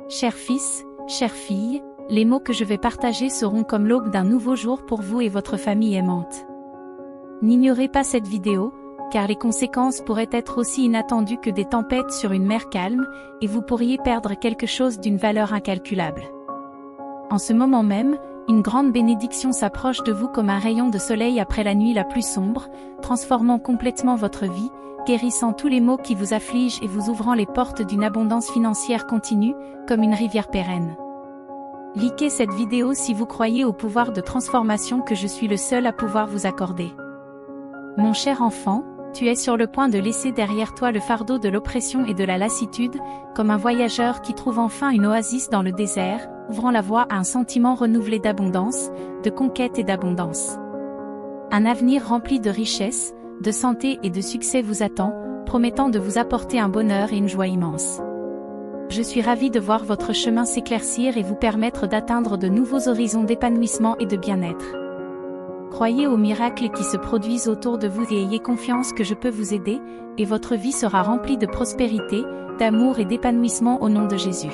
Cher fils, chère fille, les mots que je vais partager seront comme l'aube d'un nouveau jour pour vous et votre famille aimante. N'ignorez pas cette vidéo, car les conséquences pourraient être aussi inattendues que des tempêtes sur une mer calme, et vous pourriez perdre quelque chose d'une valeur incalculable. En ce moment même, une grande bénédiction s'approche de vous comme un rayon de soleil après la nuit la plus sombre, transformant complètement votre vie, guérissant tous les maux qui vous affligent et vous ouvrant les portes d'une abondance financière continue, comme une rivière pérenne. Likez cette vidéo si vous croyez au pouvoir de transformation que je suis le seul à pouvoir vous accorder. Mon cher enfant, tu es sur le point de laisser derrière toi le fardeau de l'oppression et de la lassitude, comme un voyageur qui trouve enfin une oasis dans le désert, ouvrant la voie à un sentiment renouvelé d'abondance, de conquête et d'abondance. Un avenir rempli de richesse, de santé et de succès vous attend, promettant de vous apporter un bonheur et une joie immense. Je suis ravie de voir votre chemin s'éclaircir et vous permettre d'atteindre de nouveaux horizons d'épanouissement et de bien-être. Croyez aux miracles qui se produisent autour de vous et ayez confiance que je peux vous aider, et votre vie sera remplie de prospérité, d'amour et d'épanouissement au nom de Jésus.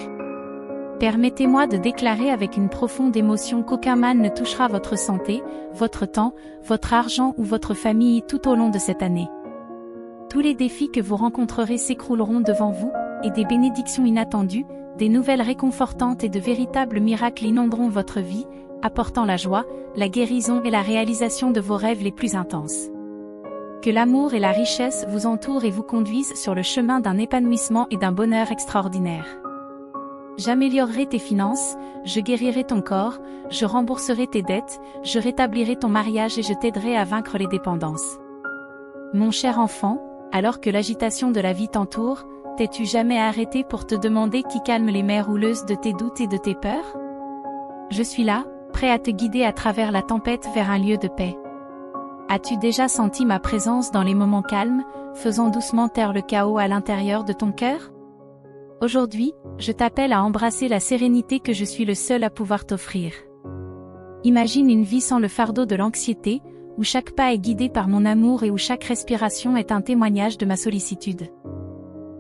Permettez-moi de déclarer avec une profonde émotion qu'aucun mal ne touchera votre santé, votre temps, votre argent ou votre famille tout au long de cette année. Tous les défis que vous rencontrerez s'écrouleront devant vous, et des bénédictions inattendues, des nouvelles réconfortantes et de véritables miracles inonderont votre vie, apportant la joie, la guérison et la réalisation de vos rêves les plus intenses. Que l'amour et la richesse vous entourent et vous conduisent sur le chemin d'un épanouissement et d'un bonheur extraordinaire. J'améliorerai tes finances, je guérirai ton corps, je rembourserai tes dettes, je rétablirai ton mariage et je t'aiderai à vaincre les dépendances. Mon cher enfant, alors que l'agitation de la vie t'entoure, t'es-tu jamais arrêté pour te demander qui calme les mers houleuses de tes doutes et de tes peurs? Je suis là, prêt à te guider à travers la tempête vers un lieu de paix. As-tu déjà senti ma présence dans les moments calmes, faisant doucement taire le chaos à l'intérieur de ton cœur? Aujourd'hui, je t'appelle à embrasser la sérénité que je suis le seul à pouvoir t'offrir. Imagine une vie sans le fardeau de l'anxiété, où chaque pas est guidé par mon amour et où chaque respiration est un témoignage de ma sollicitude.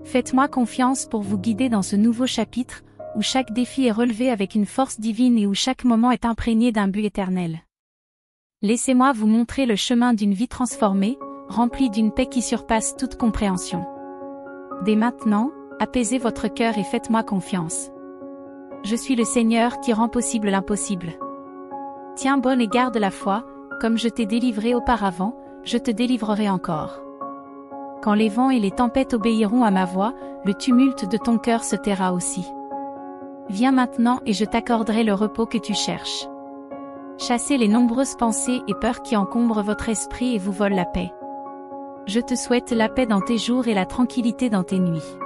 Faites-moi confiance pour vous guider dans ce nouveau chapitre, où chaque défi est relevé avec une force divine et où chaque moment est imprégné d'un but éternel. Laissez-moi vous montrer le chemin d'une vie transformée, remplie d'une paix qui surpasse toute compréhension. Dès maintenant, apaisez votre cœur et faites-moi confiance. Je suis le Seigneur qui rend possible l'impossible. Tiens bonne et garde la foi, comme je t'ai délivré auparavant, je te délivrerai encore. Quand les vents et les tempêtes obéiront à ma voix, le tumulte de ton cœur se taira aussi. Viens maintenant et je t'accorderai le repos que tu cherches. Chassez les nombreuses pensées et peurs qui encombrent votre esprit et vous volent la paix. Je te souhaite la paix dans tes jours et la tranquillité dans tes nuits.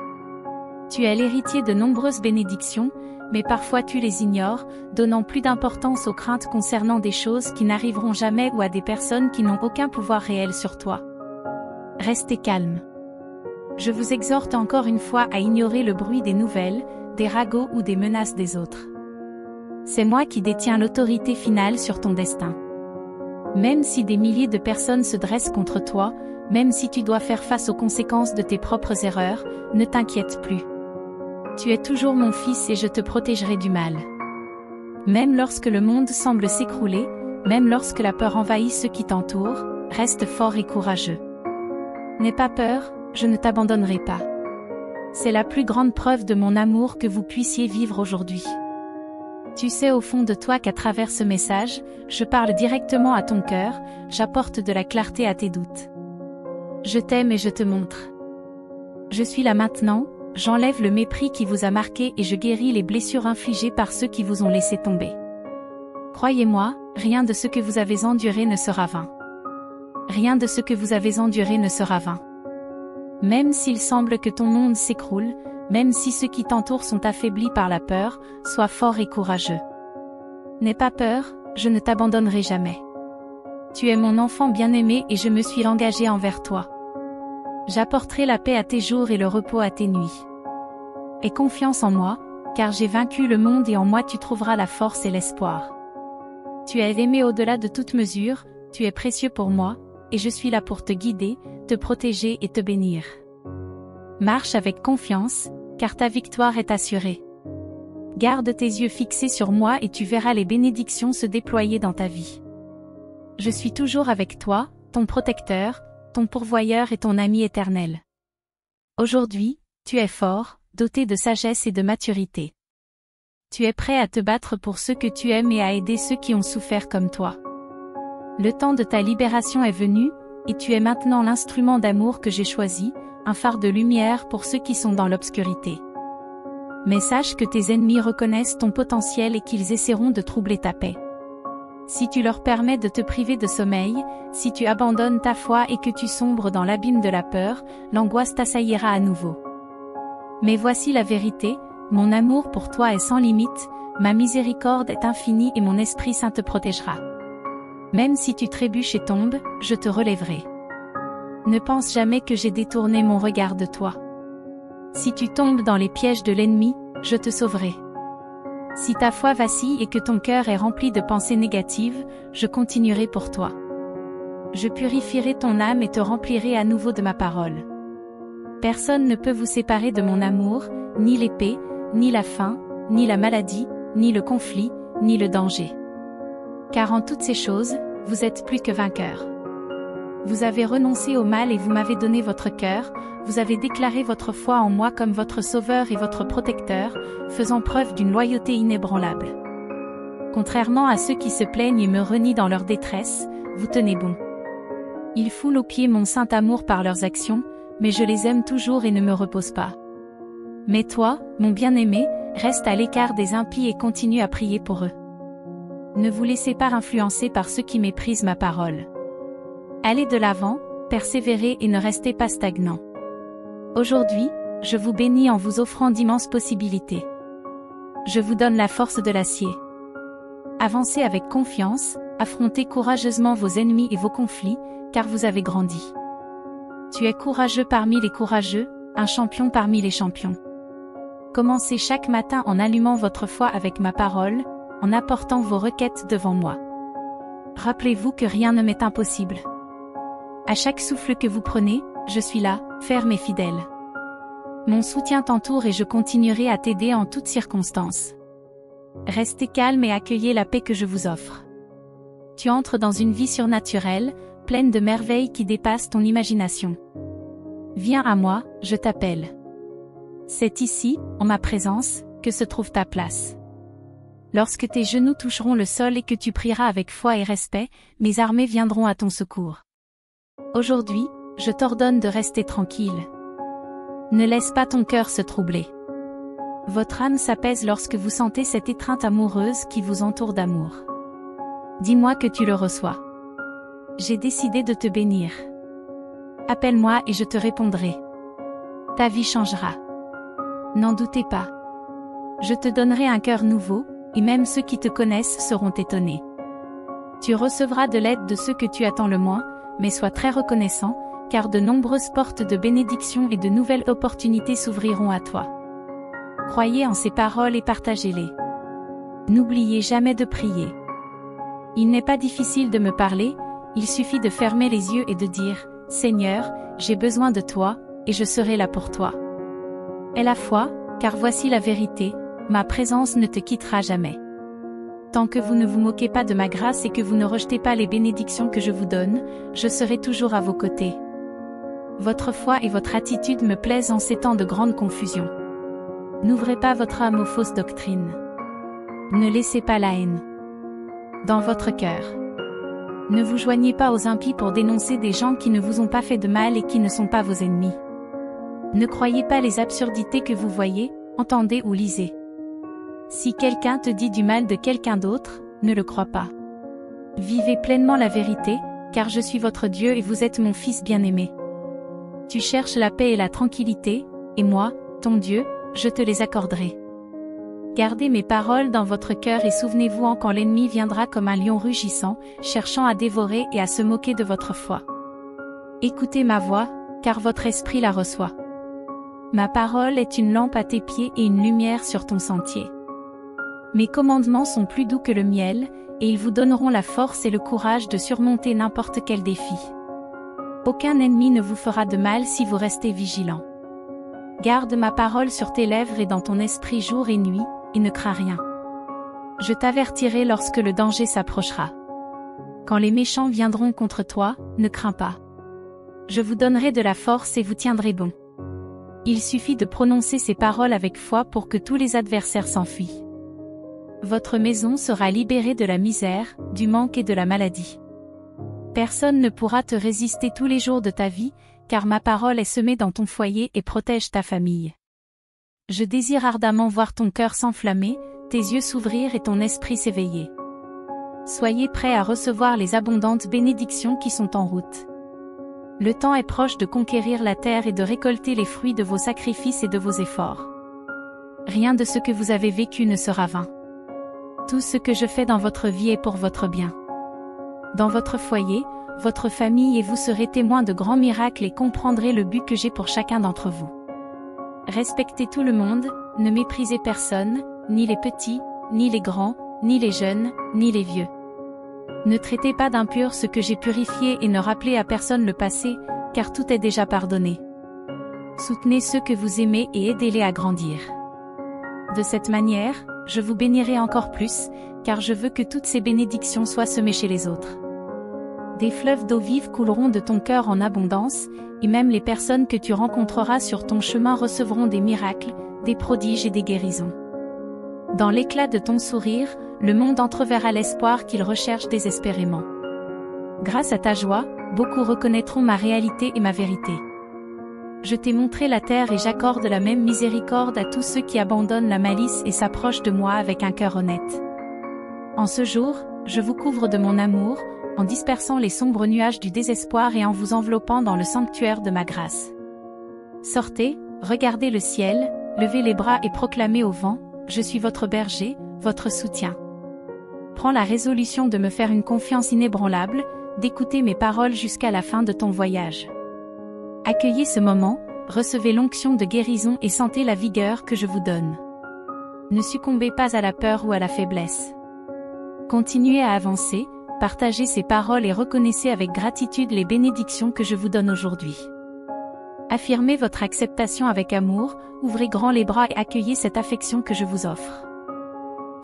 Tu es l'héritier de nombreuses bénédictions, mais parfois tu les ignores, donnant plus d'importance aux craintes concernant des choses qui n'arriveront jamais ou à des personnes qui n'ont aucun pouvoir réel sur toi. Restez calme. Je vous exhorte encore une fois à ignorer le bruit des nouvelles, des ragots ou des menaces des autres. C'est moi qui détiens l'autorité finale sur ton destin. Même si des milliers de personnes se dressent contre toi, même si tu dois faire face aux conséquences de tes propres erreurs, ne t'inquiète plus. Tu es toujours mon fils et je te protégerai du mal. Même lorsque le monde semble s'écrouler, même lorsque la peur envahit ceux qui t'entourent, reste fort et courageux. N'aie pas peur, je ne t'abandonnerai pas. C'est la plus grande preuve de mon amour que vous puissiez vivre aujourd'hui. Tu sais au fond de toi qu'à travers ce message, je parle directement à ton cœur, j'apporte de la clarté à tes doutes. Je t'aime et je te montre. Je suis là maintenant, j'enlève le mépris qui vous a marqué et je guéris les blessures infligées par ceux qui vous ont laissé tomber. Croyez-moi, rien de ce que vous avez enduré ne sera vain. Rien de ce que vous avez enduré ne sera vain. Même s'il semble que ton monde s'écroule, même si ceux qui t'entourent sont affaiblis par la peur, sois fort et courageux. N'aie pas peur, je ne t'abandonnerai jamais. Tu es mon enfant bien-aimé et je me suis engagé envers toi. J'apporterai la paix à tes jours et le repos à tes nuits. Aie confiance en moi, car j'ai vaincu le monde et en moi tu trouveras la force et l'espoir. Tu es aimé au-delà de toute mesure, tu es précieux pour moi, et je suis là pour te guider, te protéger et te bénir. Marche avec confiance, car ta victoire est assurée. Garde tes yeux fixés sur moi et tu verras les bénédictions se déployer dans ta vie. Je suis toujours avec toi, ton protecteur, ton pourvoyeur et ton ami éternel. Aujourd'hui, tu es fort, doté de sagesse et de maturité. Tu es prêt à te battre pour ceux que tu aimes et à aider ceux qui ont souffert comme toi. Le temps de ta libération est venu, et tu es maintenant l'instrument d'amour que j'ai choisi, un phare de lumière pour ceux qui sont dans l'obscurité. Mais sache que tes ennemis reconnaissent ton potentiel et qu'ils essaieront de troubler ta paix. Si tu leur permets de te priver de sommeil, si tu abandonnes ta foi et que tu sombres dans l'abîme de la peur, l'angoisse t'assaillira à nouveau. Mais voici la vérité, mon amour pour toi est sans limite, ma miséricorde est infinie et mon Esprit Saint te protégera. Même si tu trébuches et tombes, je te relèverai. Ne pense jamais que j'ai détourné mon regard de toi. Si tu tombes dans les pièges de l'ennemi, je te sauverai. Si ta foi vacille et que ton cœur est rempli de pensées négatives, je continuerai pour toi. Je purifierai ton âme et te remplirai à nouveau de ma parole. Personne ne peut vous séparer de mon amour, ni l'épée, ni la faim, ni la maladie, ni le conflit, ni le danger. Car en toutes ces choses, vous êtes plus que vainqueurs. Vous avez renoncé au mal et vous m'avez donné votre cœur, vous avez déclaré votre foi en moi comme votre sauveur et votre protecteur, faisant preuve d'une loyauté inébranlable. Contrairement à ceux qui se plaignent et me renient dans leur détresse, vous tenez bon. Ils foulent aux pieds mon saint amour par leurs actions, mais je les aime toujours et ne me repose pas. Mais toi, mon bien-aimé, reste à l'écart des impies et continue à prier pour eux. Ne vous laissez pas influencer par ceux qui méprisent ma parole. Allez de l'avant, persévérez et ne restez pas stagnants. Aujourd'hui, je vous bénis en vous offrant d'immenses possibilités. Je vous donne la force de l'acier. Avancez avec confiance, affrontez courageusement vos ennemis et vos conflits, car vous avez grandi. Tu es courageux parmi les courageux, un champion parmi les champions. Commencez chaque matin en allumant votre foi avec ma parole, en apportant vos requêtes devant moi. Rappelez-vous que rien ne m'est impossible. À chaque souffle que vous prenez, je suis là, ferme et fidèle. Mon soutien t'entoure et je continuerai à t'aider en toutes circonstances. Restez calme et accueillez la paix que je vous offre. Tu entres dans une vie surnaturelle, pleine de merveilles qui dépassent ton imagination. Viens à moi, je t'appelle. C'est ici, en ma présence, que se trouve ta place. Lorsque tes genoux toucheront le sol et que tu prieras avec foi et respect, mes armées viendront à ton secours. Aujourd'hui, je t'ordonne de rester tranquille. Ne laisse pas ton cœur se troubler. Votre âme s'apaise lorsque vous sentez cette étreinte amoureuse qui vous entoure d'amour. Dis-moi que tu le reçois. J'ai décidé de te bénir. Appelle-moi et je te répondrai. Ta vie changera. N'en doutez pas. Je te donnerai un cœur nouveau, et même ceux qui te connaissent seront étonnés. Tu recevras de l'aide de ceux que tu attends le moins, mais sois très reconnaissant, car de nombreuses portes de bénédiction et de nouvelles opportunités s'ouvriront à toi. Croyez en ces paroles et partagez-les. N'oubliez jamais de prier. Il n'est pas difficile de me parler, il suffit de fermer les yeux et de dire « Seigneur, j'ai besoin de toi, et je serai là pour toi. » Aie la foi, car voici la vérité, ma présence ne te quittera jamais. Tant que vous ne vous moquez pas de ma grâce et que vous ne rejetez pas les bénédictions que je vous donne, je serai toujours à vos côtés. Votre foi et votre attitude me plaisent en ces temps de grande confusion. N'ouvrez pas votre âme aux fausses doctrines. Ne laissez pas la haine dans votre cœur. Ne vous joignez pas aux impies pour dénoncer des gens qui ne vous ont pas fait de mal et qui ne sont pas vos ennemis. Ne croyez pas les absurdités que vous voyez, entendez ou lisez. Si quelqu'un te dit du mal de quelqu'un d'autre, ne le crois pas. Vivez pleinement la vérité, car je suis votre Dieu et vous êtes mon Fils bien-aimé. Tu cherches la paix et la tranquillité, et moi, ton Dieu, je te les accorderai. Gardez mes paroles dans votre cœur et souvenez-vous en quand l'ennemi viendra comme un lion rugissant, cherchant à dévorer et à se moquer de votre foi. Écoutez ma voix, car votre esprit la reçoit. Ma parole est une lampe à tes pieds et une lumière sur ton sentier. Mes commandements sont plus doux que le miel, et ils vous donneront la force et le courage de surmonter n'importe quel défi. Aucun ennemi ne vous fera de mal si vous restez vigilant. Garde ma parole sur tes lèvres et dans ton esprit jour et nuit, et ne crains rien. Je t'avertirai lorsque le danger s'approchera. Quand les méchants viendront contre toi, ne crains pas. Je vous donnerai de la force et vous tiendrez bon. Il suffit de prononcer ces paroles avec foi pour que tous les adversaires s'enfuient. Votre maison sera libérée de la misère, du manque et de la maladie. Personne ne pourra te résister tous les jours de ta vie, car ma parole est semée dans ton foyer et protège ta famille. Je désire ardemment voir ton cœur s'enflammer, tes yeux s'ouvrir et ton esprit s'éveiller. Soyez prêts à recevoir les abondantes bénédictions qui sont en route. Le temps est proche de conquérir la terre et de récolter les fruits de vos sacrifices et de vos efforts. Rien de ce que vous avez vécu ne sera vain. Tout ce que je fais dans votre vie est pour votre bien. Dans votre foyer, votre famille et vous serez témoins de grands miracles et comprendrez le but que j'ai pour chacun d'entre vous. Respectez tout le monde, ne méprisez personne, ni les petits, ni les grands, ni les jeunes, ni les vieux. Ne traitez pas d'impur ce que j'ai purifié et ne rappelez à personne le passé, car tout est déjà pardonné. Soutenez ceux que vous aimez et aidez-les à grandir. De cette manière, je vous bénirai encore plus, car je veux que toutes ces bénédictions soient semées chez les autres. Des fleuves d'eau vive couleront de ton cœur en abondance, et même les personnes que tu rencontreras sur ton chemin recevront des miracles, des prodiges et des guérisons. Dans l'éclat de ton sourire, le monde entreverra l'espoir qu'il recherche désespérément. Grâce à ta joie, beaucoup reconnaîtront ma réalité et ma vérité. Je t'ai montré la terre et j'accorde la même miséricorde à tous ceux qui abandonnent la malice et s'approchent de moi avec un cœur honnête. En ce jour, je vous couvre de mon amour, en dispersant les sombres nuages du désespoir et en vous enveloppant dans le sanctuaire de ma grâce. Sortez, regardez le ciel, levez les bras et proclamez au vent, je suis votre berger, votre soutien. Prends la résolution de me faire une confiance inébranlable, d'écouter mes paroles jusqu'à la fin de ton voyage. Accueillez ce moment, recevez l'onction de guérison et sentez la vigueur que je vous donne. Ne succombez pas à la peur ou à la faiblesse. Continuez à avancer, partagez ces paroles et reconnaissez avec gratitude les bénédictions que je vous donne aujourd'hui. Affirmez votre acceptation avec amour, ouvrez grand les bras et accueillez cette affection que je vous offre.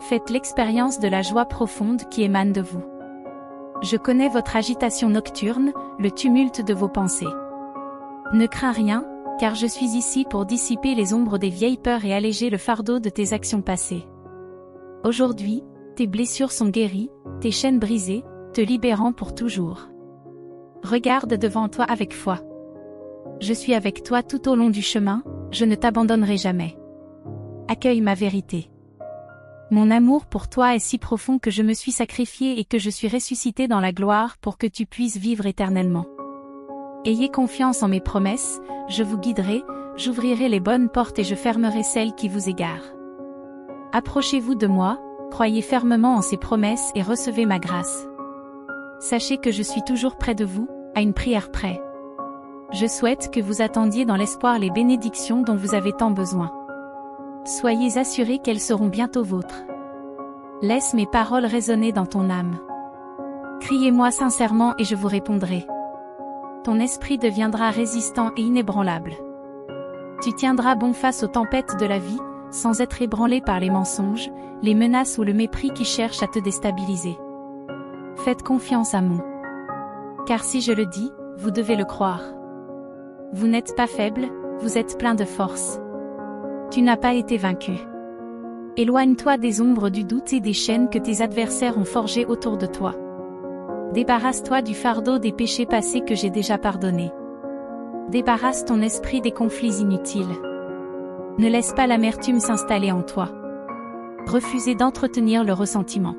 Faites l'expérience de la joie profonde qui émane de vous. Je connais votre agitation nocturne, le tumulte de vos pensées. Ne crains rien, car je suis ici pour dissiper les ombres des vieilles peurs et alléger le fardeau de tes actions passées. Aujourd'hui, tes blessures sont guéries, tes chaînes brisées, te libérant pour toujours. Regarde devant toi avec foi. Je suis avec toi tout au long du chemin, je ne t'abandonnerai jamais. Accueille ma vérité. Mon amour pour toi est si profond que je me suis sacrifié et que je suis ressuscité dans la gloire pour que tu puisses vivre éternellement. Ayez confiance en mes promesses, je vous guiderai, j'ouvrirai les bonnes portes et je fermerai celles qui vous égarent. Approchez-vous de moi, croyez fermement en ces promesses et recevez ma grâce. Sachez que je suis toujours près de vous, à une prière près. Je souhaite que vous attendiez dans l'espoir les bénédictions dont vous avez tant besoin. Soyez assurés qu'elles seront bientôt vôtres. Laisse mes paroles résonner dans ton âme. Criez-moi sincèrement et je vous répondrai. Ton esprit deviendra résistant et inébranlable. Tu tiendras bon face aux tempêtes de la vie, sans être ébranlé par les mensonges, les menaces ou le mépris qui cherchent à te déstabiliser. Faites confiance à moi. Car si je le dis, vous devez le croire. Vous n'êtes pas faible, vous êtes plein de force. Tu n'as pas été vaincu. Éloigne-toi des ombres du doute et des chaînes que tes adversaires ont forgées autour de toi. Débarrasse-toi du fardeau des péchés passés que j'ai déjà pardonnés. Débarrasse ton esprit des conflits inutiles. Ne laisse pas l'amertume s'installer en toi. Refusez d'entretenir le ressentiment.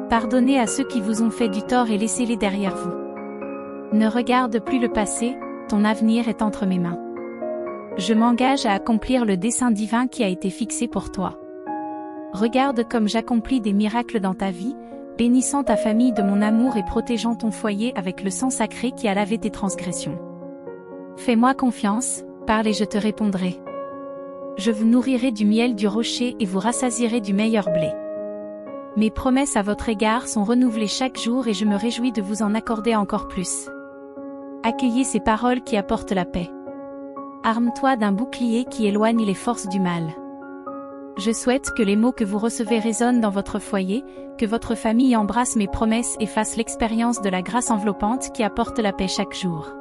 Pardonnez à ceux qui vous ont fait du tort et laissez-les derrière vous. Ne regarde plus le passé, ton avenir est entre mes mains. Je m'engage à accomplir le dessein divin qui a été fixé pour toi. Regarde comme j'accomplis des miracles dans ta vie, bénissant ta famille de mon amour et protégeant ton foyer avec le sang sacré qui a lavé tes transgressions. Fais-moi confiance, parle et je te répondrai. Je vous nourrirai du miel du rocher et vous rassasierai du meilleur blé. Mes promesses à votre égard sont renouvelées chaque jour et je me réjouis de vous en accorder encore plus. Accueillez ces paroles qui apportent la paix. Arme-toi d'un bouclier qui éloigne les forces du mal. Je souhaite que les mots que vous recevez résonnent dans votre foyer, que votre famille embrasse mes promesses et fasse l'expérience de la grâce enveloppante qui apporte la paix chaque jour.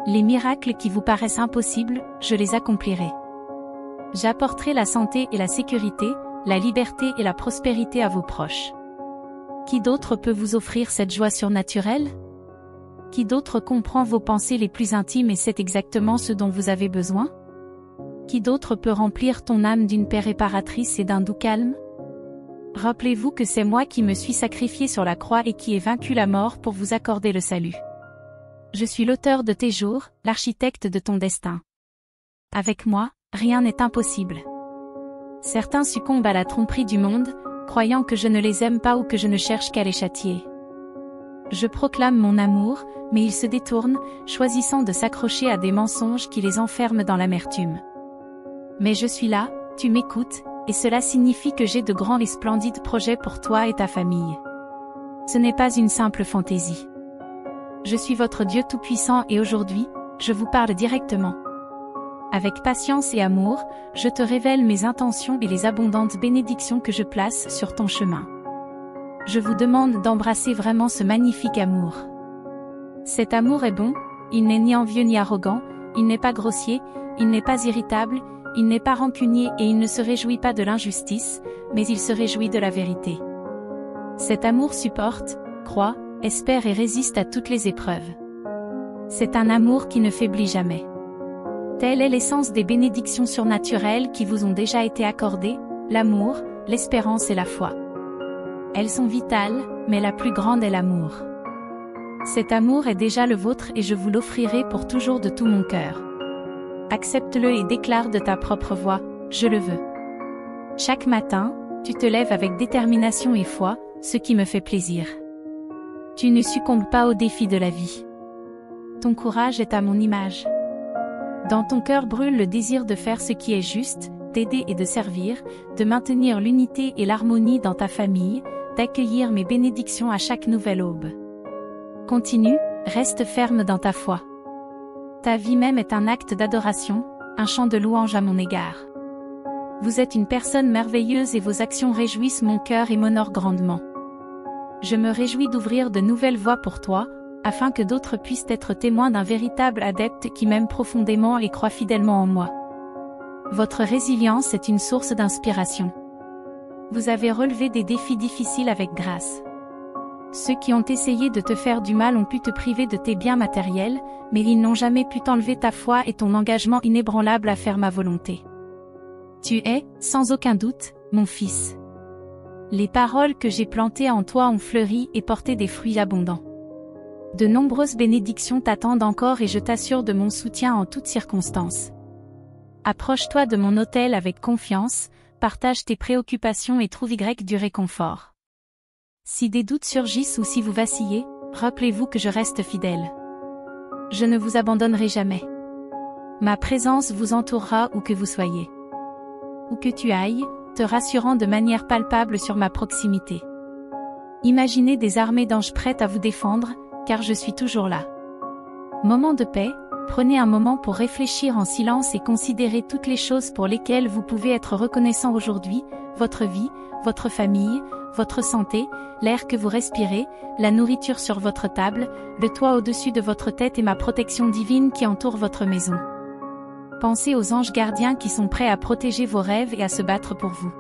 Les miracles qui vous paraissent impossibles, je les accomplirai. J'apporterai la santé et la sécurité, la liberté et la prospérité à vos proches. Qui d'autre peut vous offrir cette joie surnaturelle? Qui d'autre comprend vos pensées les plus intimes et sait exactement ce dont vous avez besoin? Qui d'autre peut remplir ton âme d'une paix réparatrice et d'un doux calme? Rappelez-vous que c'est moi qui me suis sacrifié sur la croix et qui ai vaincu la mort pour vous accorder le salut. Je suis l'auteur de tes jours, l'architecte de ton destin. Avec moi, rien n'est impossible. Certains succombent à la tromperie du monde, croyant que je ne les aime pas ou que je ne cherche qu'à les châtier. Je proclame mon amour, mais ils se détournent, choisissant de s'accrocher à des mensonges qui les enferment dans l'amertume. Mais je suis là, tu m'écoutes, et cela signifie que j'ai de grands et splendides projets pour toi et ta famille. Ce n'est pas une simple fantaisie. Je suis votre Dieu Tout-Puissant et aujourd'hui, je vous parle directement. Avec patience et amour, je te révèle mes intentions et les abondantes bénédictions que je place sur ton chemin. Je vous demande d'embrasser vraiment ce magnifique amour. Cet amour est bon, il n'est ni envieux ni arrogant, il n'est pas grossier, il n'est pas irritable, il n'est pas rancunier et il ne se réjouit pas de l'injustice, mais il se réjouit de la vérité. Cet amour supporte, croit, espère et résiste à toutes les épreuves. C'est un amour qui ne faiblit jamais. Telle est l'essence des bénédictions surnaturelles qui vous ont déjà été accordées, l'amour, l'espérance et la foi. Elles sont vitales, mais la plus grande est l'amour. Cet amour est déjà le vôtre et je vous l'offrirai pour toujours de tout mon cœur. Accepte-le et déclare de ta propre voix, je le veux. Chaque matin, tu te lèves avec détermination et foi, ce qui me fait plaisir. Tu ne succombes pas aux défis de la vie. Ton courage est à mon image. Dans ton cœur brûle le désir de faire ce qui est juste, d'aider et de servir, de maintenir l'unité et l'harmonie dans ta famille, d'accueillir mes bénédictions à chaque nouvelle aube. Continue, reste ferme dans ta foi. Ta vie même est un acte d'adoration, un chant de louange à mon égard. Vous êtes une personne merveilleuse et vos actions réjouissent mon cœur et m'honorent grandement. Je me réjouis d'ouvrir de nouvelles voies pour toi, afin que d'autres puissent être témoins d'un véritable adepte qui m'aime profondément et croit fidèlement en moi. Votre résilience est une source d'inspiration. Vous avez relevé des défis difficiles avec grâce. Ceux qui ont essayé de te faire du mal ont pu te priver de tes biens matériels, mais ils n'ont jamais pu t'enlever ta foi et ton engagement inébranlable à faire ma volonté. Tu es, sans aucun doute, mon fils. Les paroles que j'ai plantées en toi ont fleuri et porté des fruits abondants. De nombreuses bénédictions t'attendent encore et je t'assure de mon soutien en toutes circonstances. Approche-toi de mon autel avec confiance, partage tes préoccupations et trouve du réconfort. Si des doutes surgissent ou si vous vacillez, rappelez-vous que je reste fidèle. Je ne vous abandonnerai jamais. Ma présence vous entourera où que vous soyez. Où que tu ailles, te rassurant de manière palpable sur ma proximité. Imaginez des armées d'anges prêtes à vous défendre, car je suis toujours là. Moment de paix, prenez un moment pour réfléchir en silence et considérer toutes les choses pour lesquelles vous pouvez être reconnaissant aujourd'hui, votre vie, votre famille, votre santé, l'air que vous respirez, la nourriture sur votre table, le toit au-dessus de votre tête et ma protection divine qui entoure votre maison. Pensez aux anges gardiens qui sont prêts à protéger vos rêves et à se battre pour vous.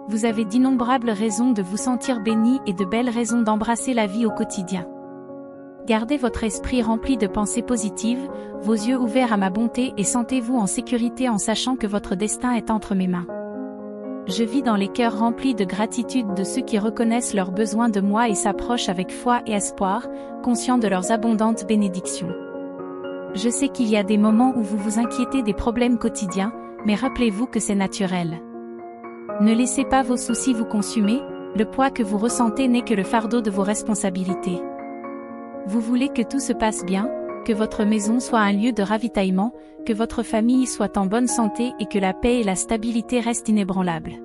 Vous avez d'innombrables raisons de vous sentir béni et de belles raisons d'embrasser la vie au quotidien. Gardez votre esprit rempli de pensées positives, vos yeux ouverts à ma bonté et sentez-vous en sécurité en sachant que votre destin est entre mes mains. Je vis dans les cœurs remplis de gratitude de ceux qui reconnaissent leurs besoins de moi et s'approchent avec foi et espoir, conscients de leurs abondantes bénédictions. Je sais qu'il y a des moments où vous vous inquiétez des problèmes quotidiens, mais rappelez-vous que c'est naturel. Ne laissez pas vos soucis vous consumer, le poids que vous ressentez n'est que le fardeau de vos responsabilités. Vous voulez que tout se passe bien, que votre maison soit un lieu de ravitaillement, que votre famille soit en bonne santé et que la paix et la stabilité restent inébranlables.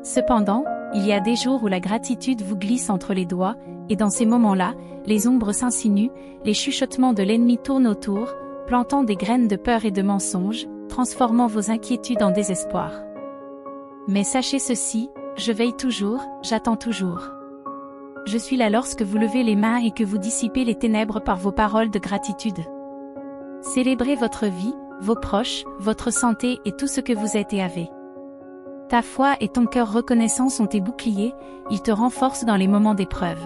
Cependant, il y a des jours où la gratitude vous glisse entre les doigts, et dans ces moments-là, les ombres s'insinuent, les chuchotements de l'ennemi tournent autour, plantant des graines de peur et de mensonge, transformant vos inquiétudes en désespoir. Mais sachez ceci, je veille toujours, j'attends toujours. Je suis là lorsque vous levez les mains et que vous dissipez les ténèbres par vos paroles de gratitude. Célébrez votre vie, vos proches, votre santé et tout ce que vous êtes et avez. Ta foi et ton cœur reconnaissant sont tes boucliers, ils te renforcent dans les moments d'épreuve.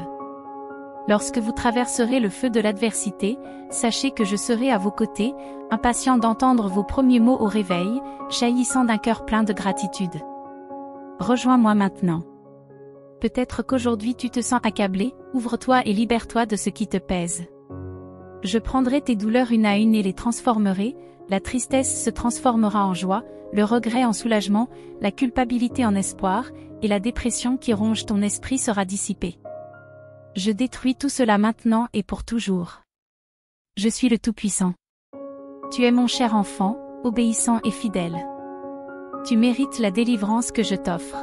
Lorsque vous traverserez le feu de l'adversité, sachez que je serai à vos côtés, impatient d'entendre vos premiers mots au réveil, jaillissant d'un cœur plein de gratitude. Rejoins-moi maintenant. Peut-être qu'aujourd'hui tu te sens accablé, ouvre-toi et libère-toi de ce qui te pèse. Je prendrai tes douleurs une à une et les transformerai, la tristesse se transformera en joie, le regret en soulagement, la culpabilité en espoir, et la dépression qui ronge ton esprit sera dissipée. Je détruis tout cela maintenant et pour toujours. Je suis le Tout-Puissant. Tu es mon cher enfant, obéissant et fidèle. Tu mérites la délivrance que je t'offre.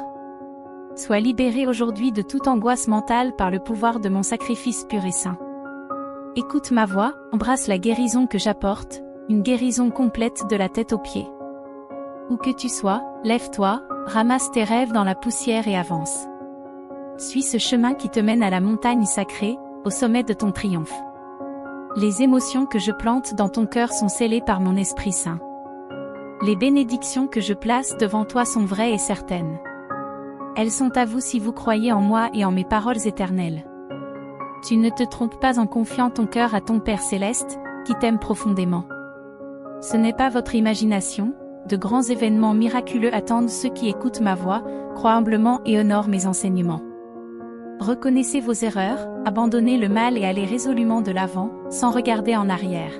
Sois libéré aujourd'hui de toute angoisse mentale par le pouvoir de mon sacrifice pur et saint. Écoute ma voix, embrasse la guérison que j'apporte, une guérison complète de la tête aux pieds. Où que tu sois, lève-toi, ramasse tes rêves dans la poussière et avance. Suis ce chemin qui te mène à la montagne sacrée, au sommet de ton triomphe. Les émotions que je plante dans ton cœur sont scellées par mon Esprit Saint. Les bénédictions que je place devant toi sont vraies et certaines. Elles sont à vous si vous croyez en moi et en mes paroles éternelles. Tu ne te trompes pas en confiant ton cœur à ton Père Céleste, qui t'aime profondément. Ce n'est pas votre imagination, de grands événements miraculeux attendent ceux qui écoutent ma voix, croient humblement et honorent mes enseignements. Reconnaissez vos erreurs, abandonnez le mal et allez résolument de l'avant, sans regarder en arrière.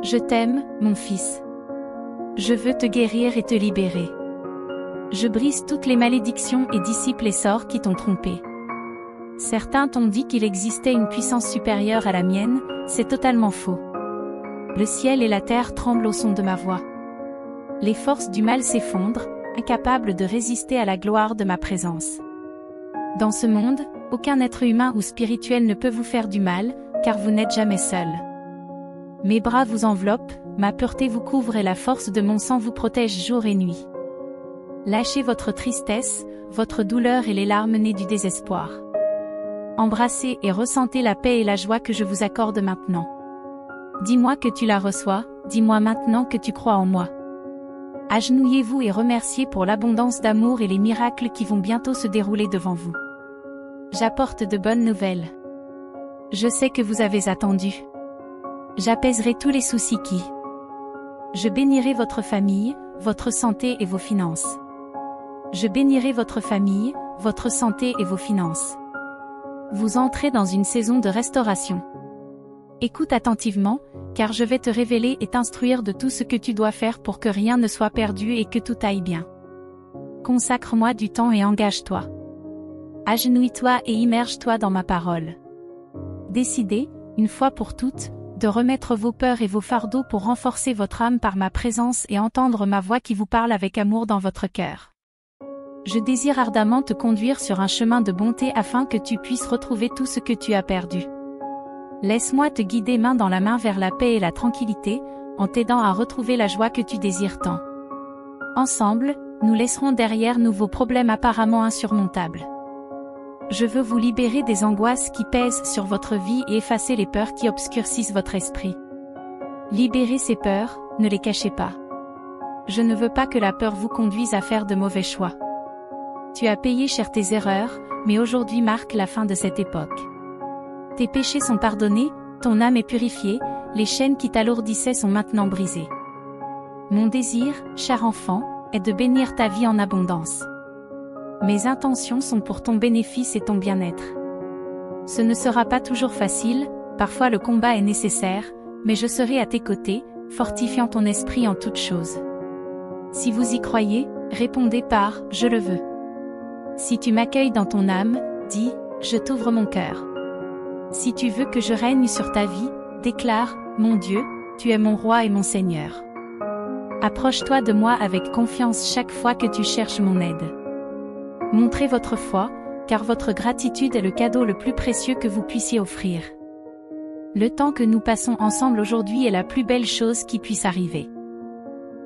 Je t'aime, mon fils. Je veux te guérir et te libérer. Je brise toutes les malédictions et dissipe les sorts qui t'ont trompé. Certains t'ont dit qu'il existait une puissance supérieure à la mienne, c'est totalement faux. Le ciel et la terre tremblent au son de ma voix. Les forces du mal s'effondrent, incapables de résister à la gloire de ma présence. Dans ce monde, aucun être humain ou spirituel ne peut vous faire du mal, car vous n'êtes jamais seul. Mes bras vous enveloppent, ma pureté vous couvre et la force de mon sang vous protège jour et nuit. Lâchez votre tristesse, votre douleur et les larmes nées du désespoir. Embrassez et ressentez la paix et la joie que je vous accorde maintenant. Dis-moi que tu la reçois, dis-moi maintenant que tu crois en moi. Agenouillez-vous et remerciez pour l'abondance d'amour et les miracles qui vont bientôt se dérouler devant vous. J'apporte de bonnes nouvelles. Je sais que vous avez attendu. J'apaiserai tous les soucis qui. Je bénirai votre famille, votre santé et vos finances. Je bénirai votre famille, votre santé et vos finances. Vous entrez dans une saison de restauration. Écoute attentivement, car je vais te révéler et t'instruire de tout ce que tu dois faire pour que rien ne soit perdu et que tout aille bien. Consacre-moi du temps et engage-toi. Agenouille-toi et immerge-toi dans ma parole. Décidez, une fois pour toutes, de remettre vos peurs et vos fardeaux pour renforcer votre âme par ma présence et entendre ma voix qui vous parle avec amour dans votre cœur. Je désire ardemment te conduire sur un chemin de bonté afin que tu puisses retrouver tout ce que tu as perdu. Laisse-moi te guider main dans la main vers la paix et la tranquillité, en t'aidant à retrouver la joie que tu désires tant. Ensemble, nous laisserons derrière nous vos problèmes apparemment insurmontables. Je veux vous libérer des angoisses qui pèsent sur votre vie et effacer les peurs qui obscurcissent votre esprit. Libérez ces peurs, ne les cachez pas. Je ne veux pas que la peur vous conduise à faire de mauvais choix. Tu as payé cher tes erreurs, mais aujourd'hui marque la fin de cette époque. Tes péchés sont pardonnés, ton âme est purifiée, les chaînes qui t'alourdissaient sont maintenant brisées. Mon désir, cher enfant, est de bénir ta vie en abondance. Mes intentions sont pour ton bénéfice et ton bien-être. Ce ne sera pas toujours facile, parfois le combat est nécessaire, mais je serai à tes côtés, fortifiant ton esprit en toutes choses. Si vous y croyez, répondez par « Je le veux ». Si tu m'accueilles dans ton âme, dis « Je t'ouvre mon cœur ». Si tu veux que je règne sur ta vie, déclare « Mon Dieu, tu es mon roi et mon Seigneur ». Approche-toi de moi avec confiance chaque fois que tu cherches mon aide. Montrez votre foi, car votre gratitude est le cadeau le plus précieux que vous puissiez offrir. Le temps que nous passons ensemble aujourd'hui est la plus belle chose qui puisse arriver.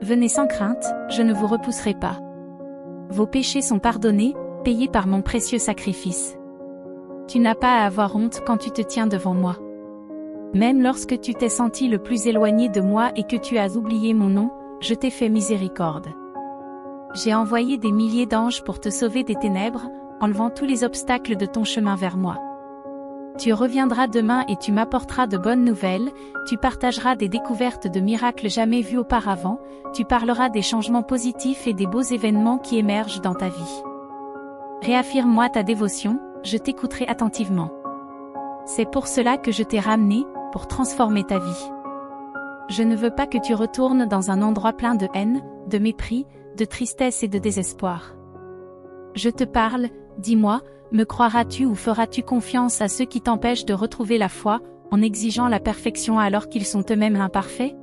Venez sans crainte, je ne vous repousserai pas. Vos péchés sont pardonnés, payés par mon précieux sacrifice. Tu n'as pas à avoir honte quand tu te tiens devant moi. Même lorsque tu t'es senti le plus éloigné de moi et que tu as oublié mon nom, je t'ai fait miséricorde. J'ai envoyé des milliers d'anges pour te sauver des ténèbres, enlevant tous les obstacles de ton chemin vers moi. Tu reviendras demain et tu m'apporteras de bonnes nouvelles, tu partageras des découvertes de miracles jamais vus auparavant, tu parleras des changements positifs et des beaux événements qui émergent dans ta vie. Réaffirme-moi ta dévotion, je t'écouterai attentivement. C'est pour cela que je t'ai ramené, pour transformer ta vie. Je ne veux pas que tu retournes dans un endroit plein de haine, de mépris, de tristesse et de désespoir. Je te parle, dis-moi, me croiras-tu ou feras-tu confiance à ceux qui t'empêchent de retrouver la foi, en exigeant la perfection alors qu'ils sont eux-mêmes imparfaits?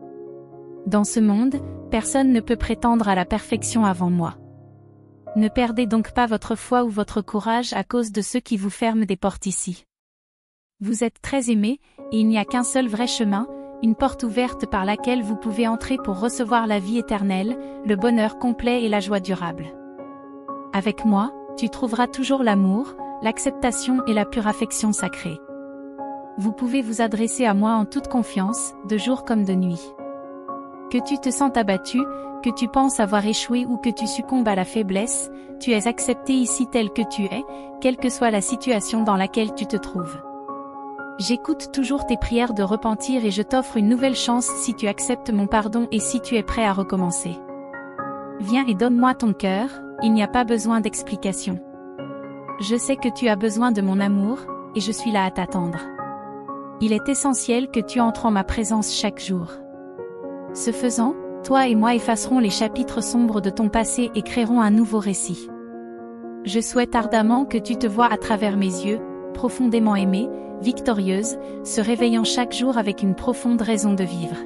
Dans ce monde, personne ne peut prétendre à la perfection avant moi. Ne perdez donc pas votre foi ou votre courage à cause de ceux qui vous ferment des portes ici. Vous êtes très aimés, et il n'y a qu'un seul vrai chemin, une porte ouverte par laquelle vous pouvez entrer pour recevoir la vie éternelle, le bonheur complet et la joie durable. Avec moi, tu trouveras toujours l'amour, l'acceptation et la pure affection sacrée. Vous pouvez vous adresser à moi en toute confiance, de jour comme de nuit. Que tu te sentes abattu, que tu penses avoir échoué ou que tu succombes à la faiblesse, tu es accepté ici tel que tu es, quelle que soit la situation dans laquelle tu te trouves. J'écoute toujours tes prières de repentir et je t'offre une nouvelle chance si tu acceptes mon pardon et si tu es prêt à recommencer. Viens et donne-moi ton cœur, il n'y a pas besoin d'explication. Je sais que tu as besoin de mon amour, et je suis là à t'attendre. Il est essentiel que tu entres en ma présence chaque jour. Ce faisant, toi et moi effacerons les chapitres sombres de ton passé et créerons un nouveau récit. Je souhaite ardemment que tu te vois à travers mes yeux, profondément aimée, victorieuse, se réveillant chaque jour avec une profonde raison de vivre.